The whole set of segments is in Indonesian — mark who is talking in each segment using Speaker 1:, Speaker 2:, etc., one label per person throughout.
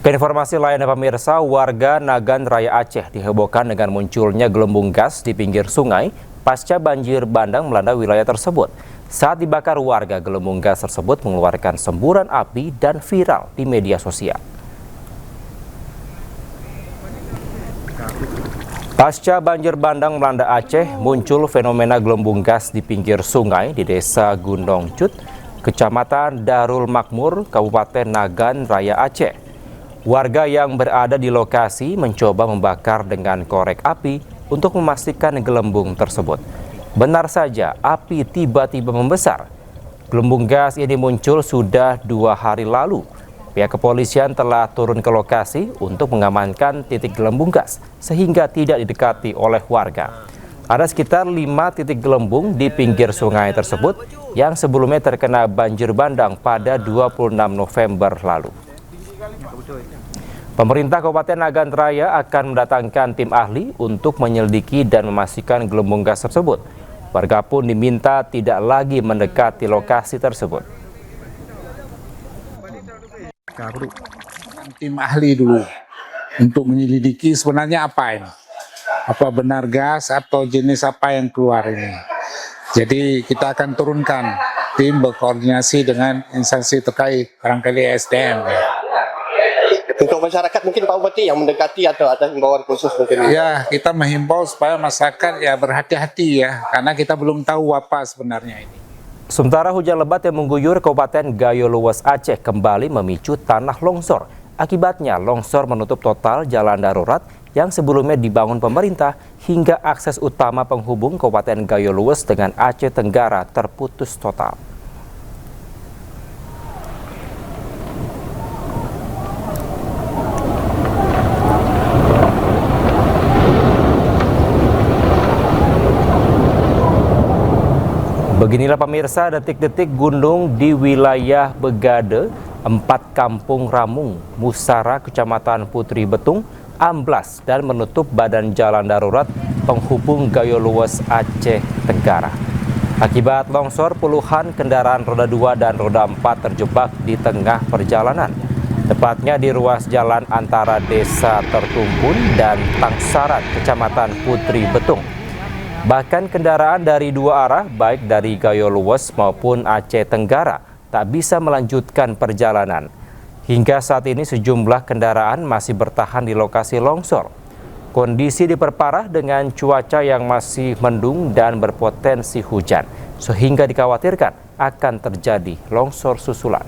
Speaker 1: Ke informasi lainnya pemirsa, warga Nagan Raya Aceh dihebohkan dengan munculnya gelembung gas di pinggir sungai pasca banjir bandang melanda wilayah tersebut. Saat dibakar warga, gelembung gas tersebut mengeluarkan semburan api dan viral di media sosial. Pasca banjir bandang melanda Aceh, muncul fenomena gelembung gas di pinggir sungai di Desa Gundong Cut, Kecamatan Darul Makmur, Kabupaten Nagan Raya Aceh. Warga yang berada di lokasi mencoba membakar dengan korek api untuk memastikan gelembung tersebut. Benar saja, api tiba-tiba membesar. Gelembung gas ini muncul sudah 2 hari lalu. Pihak kepolisian telah turun ke lokasi untuk mengamankan titik gelembung gas sehingga tidak didekati oleh warga. Ada sekitar 5 titik gelembung di pinggir sungai tersebut yang sebelumnya terkena banjir bandang pada 26 November lalu. Pemerintah Kabupaten Nagan Raya akan mendatangkan tim ahli untuk menyelidiki dan memastikan gelembung gas tersebut. Warga pun diminta tidak lagi mendekati lokasi tersebut.
Speaker 2: Tim ahli dulu untuk menyelidiki sebenarnya apa ini. Apa benar gas atau jenis apa yang keluar ini. Jadi kita akan turunkan tim berkoordinasi dengan instansi terkait, barangkali SDM.
Speaker 3: Untuk masyarakat mungkin Pak Bupati yang mendekati atau ada himbauan khusus mungkin?
Speaker 2: Ya, kita menghimbau supaya masyarakat ya berhati-hati ya, karena kita belum tahu apa sebenarnya ini.
Speaker 1: Sementara hujan lebat yang mengguyur Kabupaten Gayo Luas Aceh kembali memicu tanah longsor. Akibatnya longsor menutup total jalan darurat yang sebelumnya dibangun pemerintah hingga akses utama penghubung Kabupaten Gayo Luas dengan Aceh Tenggara terputus total. Beginilah pemirsa detik-detik gunung di wilayah Begade, 4 kampung Ramung, Musara, Kecamatan Putri Betung, amblas dan menutup badan jalan darurat penghubung Gayo Luas Aceh Tenggara. Akibat longsor, puluhan kendaraan roda 2 dan roda 4 terjebak di tengah perjalanan. Tepatnya di ruas jalan antara Desa Tertumpun dan Tangsaran, Kecamatan Putri Betung. Bahkan kendaraan dari 2 arah, baik dari Gayo Luas maupun Aceh Tenggara, tak bisa melanjutkan perjalanan. Hingga saat ini sejumlah kendaraan masih bertahan di lokasi longsor. Kondisi diperparah dengan cuaca yang masih mendung dan berpotensi hujan, sehingga dikhawatirkan akan terjadi longsor susulan.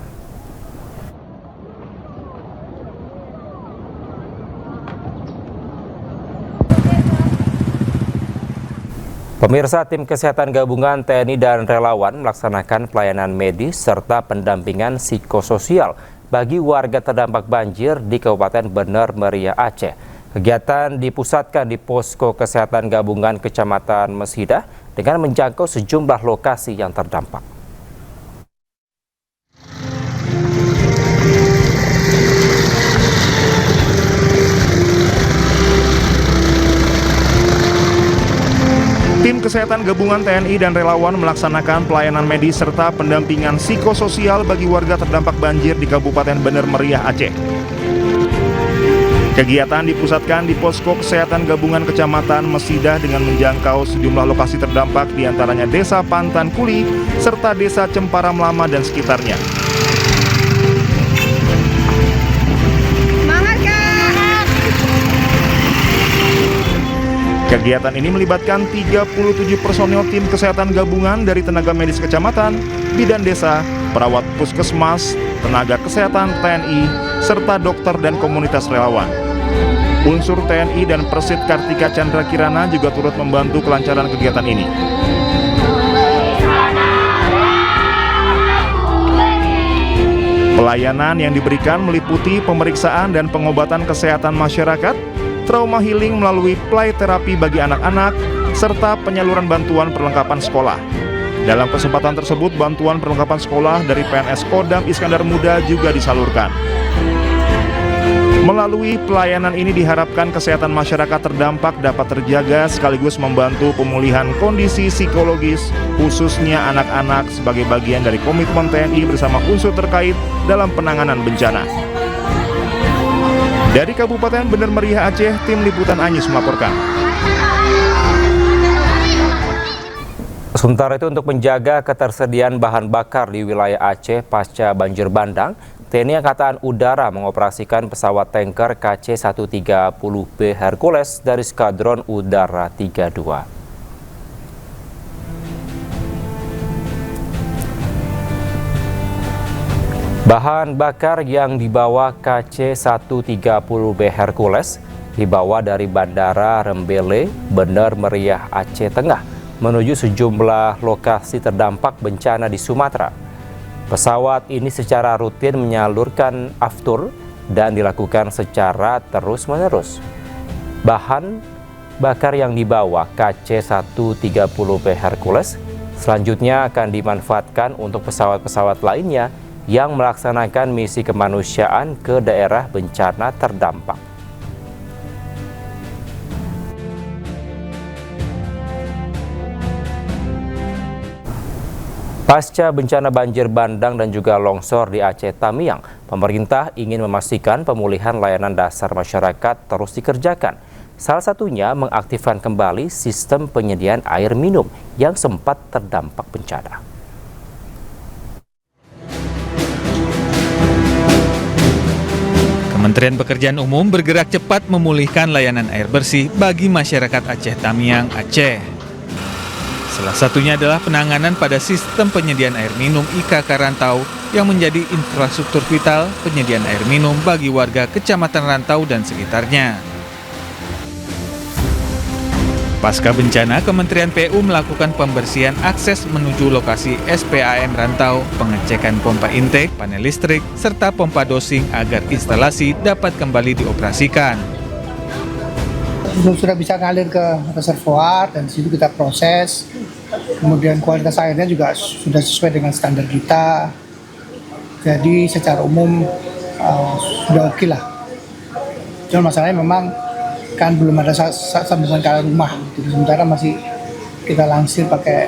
Speaker 1: Pemirsa, tim kesehatan gabungan TNI dan relawan melaksanakan pelayanan medis serta pendampingan psikososial bagi warga terdampak banjir di Kabupaten Bener Meriah Aceh. Kegiatan dipusatkan di posko kesehatan gabungan Kecamatan Mesidah dengan menjangkau sejumlah lokasi yang terdampak.
Speaker 4: Tim kesehatan gabungan TNI dan relawan melaksanakan pelayanan medis serta pendampingan psikososial bagi warga terdampak banjir di Kabupaten Bener Meriah Aceh. Kegiatan dipusatkan di posko kesehatan gabungan Kecamatan Mesidah dengan menjangkau sejumlah lokasi terdampak diantaranya Desa Pantan Kuli serta Desa Cemparam Lama dan sekitarnya. Kegiatan ini melibatkan 37 personil tim kesehatan gabungan dari tenaga medis kecamatan, bidan desa, perawat puskesmas, tenaga kesehatan TNI, serta dokter dan komunitas relawan. Unsur TNI dan Persit Kartika Chandra Kirana juga turut membantu kelancaran kegiatan ini. Pelayanan yang diberikan meliputi pemeriksaan dan pengobatan kesehatan masyarakat, trauma healing melalui play terapi bagi anak-anak, serta penyaluran bantuan perlengkapan sekolah. Dalam kesempatan tersebut, bantuan perlengkapan sekolah dari PNS Kodam Iskandar Muda juga disalurkan. Melalui pelayanan ini diharapkan kesehatan masyarakat terdampak dapat terjaga sekaligus membantu pemulihan kondisi psikologis, khususnya anak-anak sebagai bagian dari komitmen TNI bersama unsur terkait dalam penanganan bencana. Dari Kabupaten Bener Meriah Aceh, tim liputan Anyus melaporkan.
Speaker 1: Sementara itu untuk menjaga ketersediaan bahan bakar di wilayah Aceh pasca banjir bandang, TNI Angkatan Udara mengoperasikan pesawat tanker KC-130B Hercules dari Skadron Udara 32. Bahan bakar yang dibawa KC-130B Hercules dibawa dari Bandara Rembele, Bener Meriah Aceh Tengah menuju sejumlah lokasi terdampak bencana di Sumatera. Pesawat ini secara rutin menyalurkan aftur dan dilakukan secara terus-menerus. Bahan bakar yang dibawa KC-130B Hercules selanjutnya akan dimanfaatkan untuk pesawat-pesawat lainnya yang melaksanakan misi kemanusiaan ke daerah bencana terdampak. Pasca bencana banjir bandang dan juga longsor di Aceh Tamiang, pemerintah ingin memastikan pemulihan layanan dasar masyarakat terus dikerjakan. Salah satunya mengaktifkan kembali sistem penyediaan air minum yang sempat terdampak bencana.
Speaker 5: Kementerian Pekerjaan Umum bergerak cepat memulihkan layanan air bersih bagi masyarakat Aceh Tamiang, Aceh. Salah satunya adalah penanganan pada sistem penyediaan air minum IKK Rantau yang menjadi infrastruktur vital penyediaan air minum bagi warga Kecamatan Rantau dan sekitarnya. Pasca bencana, Kementerian PU melakukan pembersihan akses menuju lokasi SPAM Rantau, pengecekan pompa intake, panel listrik, serta pompa dosing agar instalasi dapat kembali dioperasikan.
Speaker 6: Sudah bisa ngalir ke reservoir dan di situ kita proses. Kemudian kualitas airnya juga sudah sesuai dengan standar kita. Jadi secara umum sudah oke lah. Cuma masalahnya memang kan belum ada sambungan ke rumah. Jadi sementara masih kita langsir pakai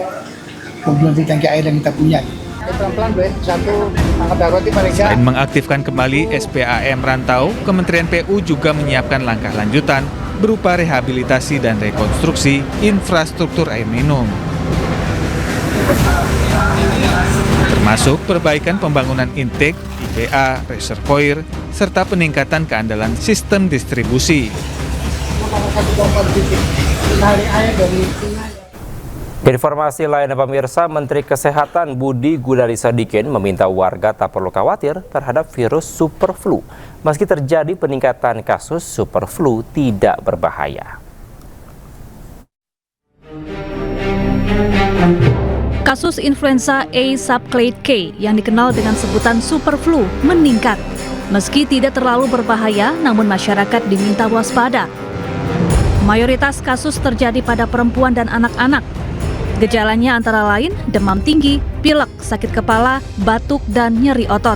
Speaker 6: mobil tangki air yang kita punya. Pelan-pelan satu angkat darurat di Malaysia.
Speaker 5: Selain mengaktifkan kembali SPAM Rantau, Kementerian PU juga menyiapkan langkah lanjutan berupa rehabilitasi dan rekonstruksi infrastruktur air minum. Termasuk perbaikan pembangunan intake, IPA, reservoir, serta peningkatan keandalan sistem distribusi.
Speaker 1: Informasi lain pemirsa, Menteri Kesehatan Budi Gunadi Sadikin meminta warga tak perlu khawatir terhadap virus super flu. Meski terjadi peningkatan kasus, super flu tidak berbahaya.
Speaker 7: Kasus influenza A subclade K yang dikenal dengan sebutan super flu meningkat. Meski tidak terlalu berbahaya, namun masyarakat diminta waspada. Mayoritas kasus terjadi pada perempuan dan anak-anak. Gejalanya antara lain demam tinggi, pilek, sakit kepala, batuk, dan nyeri otot.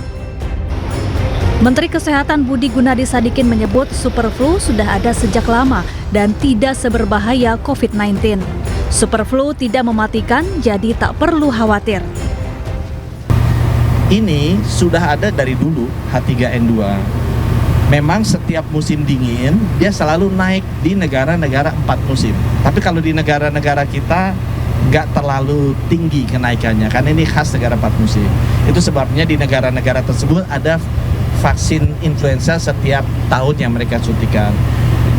Speaker 7: Menteri Kesehatan Budi Gunadi Sadikin menyebut super flu sudah ada sejak lama dan tidak seberbahaya COVID-19. Super flu tidak mematikan, jadi tak perlu khawatir.
Speaker 8: Ini sudah ada dari dulu H3N2. Memang setiap musim dingin dia selalu naik di negara-negara 4 musim. Tapi kalau di negara-negara kita nggak terlalu tinggi kenaikannya, karena ini khas negara 4 musim. Itu sebabnya di negara-negara tersebut ada vaksin influenza setiap tahun yang mereka suntikan.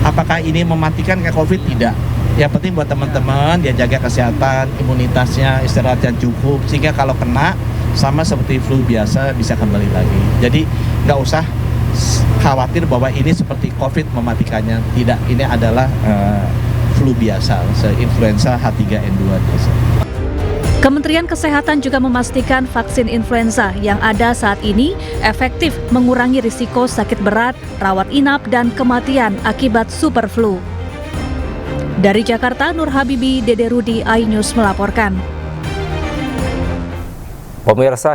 Speaker 8: Apakah ini mematikan kayak COVID? Tidak. Yang penting buat teman-teman dia jaga kesehatan, imunitasnya, istirahat yang cukup, sehingga kalau kena sama seperti flu biasa bisa kembali lagi. Jadi nggak usah khawatir bahwa ini seperti COVID mematikannya. Tidak, ini adalah flu biasa, influenza H3N2 biasa.
Speaker 7: Kementerian Kesehatan juga memastikan vaksin influenza yang ada saat ini efektif mengurangi risiko sakit berat, rawat inap, dan kematian akibat super flu. Dari Jakarta, Nur Habibi, Dede Rudi, iNews melaporkan.
Speaker 1: Pemirsa,